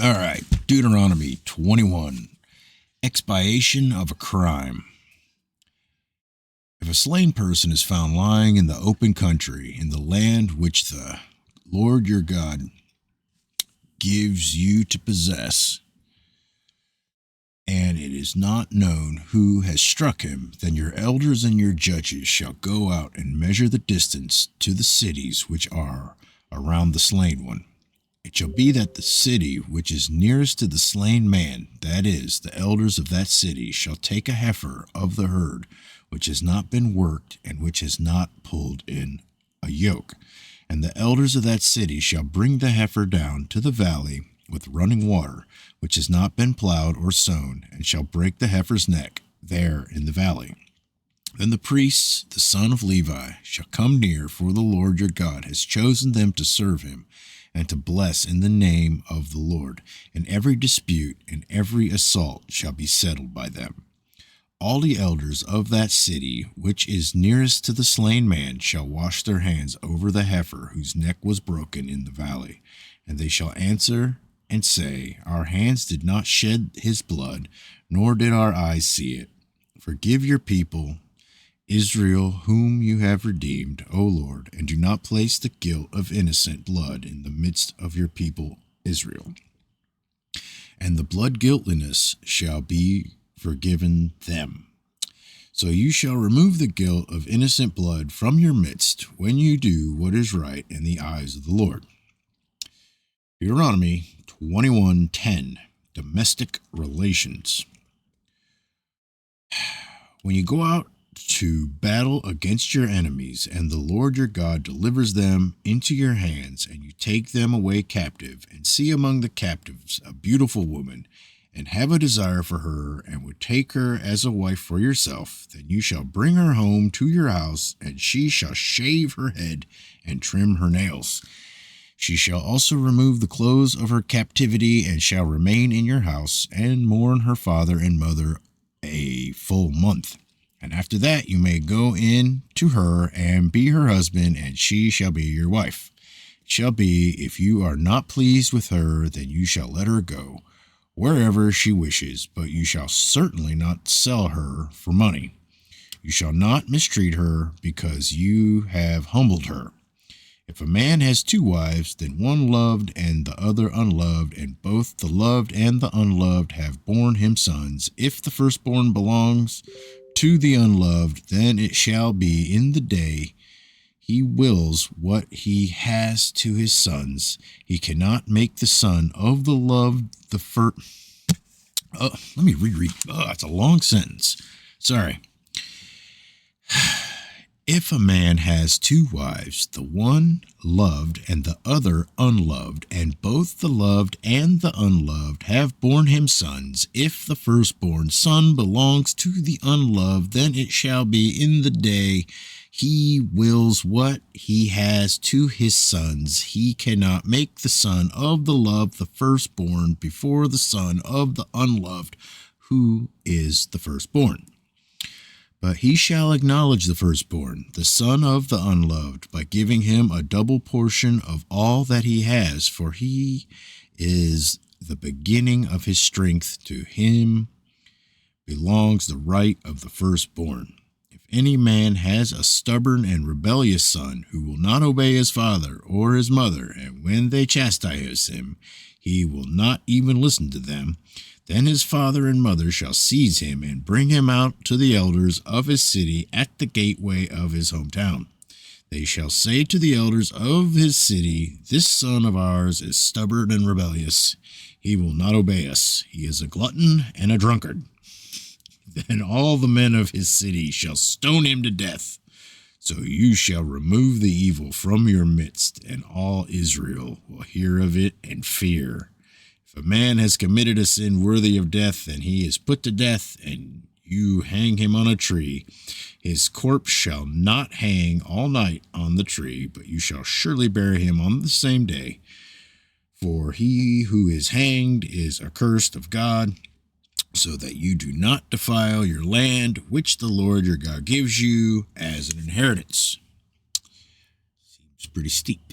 All right, Deuteronomy 21. Expiation of a crime. If a slain person is found lying in the open country, in the land which the Lord your God gives you to possess, and it is not known who has struck him, then your elders and your judges shall go out and measure the distance to the cities which are around the slain one. It shall be that the city which is nearest to the slain man, that is, the elders of that city, shall take a heifer of the herd which has not been worked and which has not pulled in a yoke. And the elders of that city shall bring the heifer down to the valley with running water, which has not been plowed or sown, and shall break the heifer's neck there in the valley. Then the priests, the son of Levi, shall come near, for the Lord your God has chosen them to serve him, and to bless in the name of the Lord. And every dispute and every assault shall be settled by them. All the elders of that city, which is nearest to the slain man, shall wash their hands over the heifer whose neck was broken in the valley. And they shall answer and say, Our hands did not shed his blood, nor did our eyes see it. Forgive your people, Israel, whom you have redeemed, O Lord, and do not place the guilt of innocent blood in the midst of your people Israel. And the blood guiltiness shall be forgiven them. So you shall remove the guilt of innocent blood from your midst when you do what is right in the eyes of the Lord. Deuteronomy 21:10. Domestic relations. When you go out to battle against your enemies, and the Lord your God delivers them into your hands, and you take them away captive, and see among the captives a beautiful woman, and have a desire for her, and would take her as a wife for yourself, then you shall bring her home to your house, and she shall shave her head and trim her nails. She shall also remove the clothes of her captivity, and shall remain in your house, and mourn her father and mother a full month. And after that you may go in to her and be her husband, and she shall be your wife. It shall be, if you are not pleased with her, then you shall let her go wherever she wishes, but you shall certainly not sell her for money. You shall not mistreat her, because you have humbled her. If a man has two wives, then one loved and the other unloved, and both the loved and the unloved have borne him sons, if the firstborn belongs to the unloved, then it shall be in the day he wills what he has to his sons. He cannot make the son of the loved the first. Let me reread. It's a long sentence. Sorry. If a man has two wives, the one loved and the other unloved, and both the loved and the unloved have borne him sons, if the firstborn son belongs to the unloved, then it shall be in the day he wills what he has to his sons. He cannot make the son of the loved the firstborn before the son of the unloved, who is the firstborn. But he shall acknowledge the firstborn, the son of the unloved, by giving him a double portion of all that he has, for he is the beginning of his strength. To him belongs the right of the firstborn. If any man has a stubborn and rebellious son who will not obey his father or his mother, and when they chastise him, he will not even listen to them, then his father and mother shall seize him and bring him out to the elders of his city at the gateway of his hometown. They shall say to the elders of his city, This son of ours is stubborn and rebellious. He will not obey us. He is a glutton and a drunkard. Then all the men of his city shall stone him to death. So you shall remove the evil from your midst, and all Israel will hear of it and fear. If a man has committed a sin worthy of death, and he is put to death, and you hang him on a tree, his corpse shall not hang all night on the tree, but you shall surely bury him on the same day. For he who is hanged is accursed of God, so that you do not defile your land, which the Lord your God gives you as an inheritance. Seems pretty steep.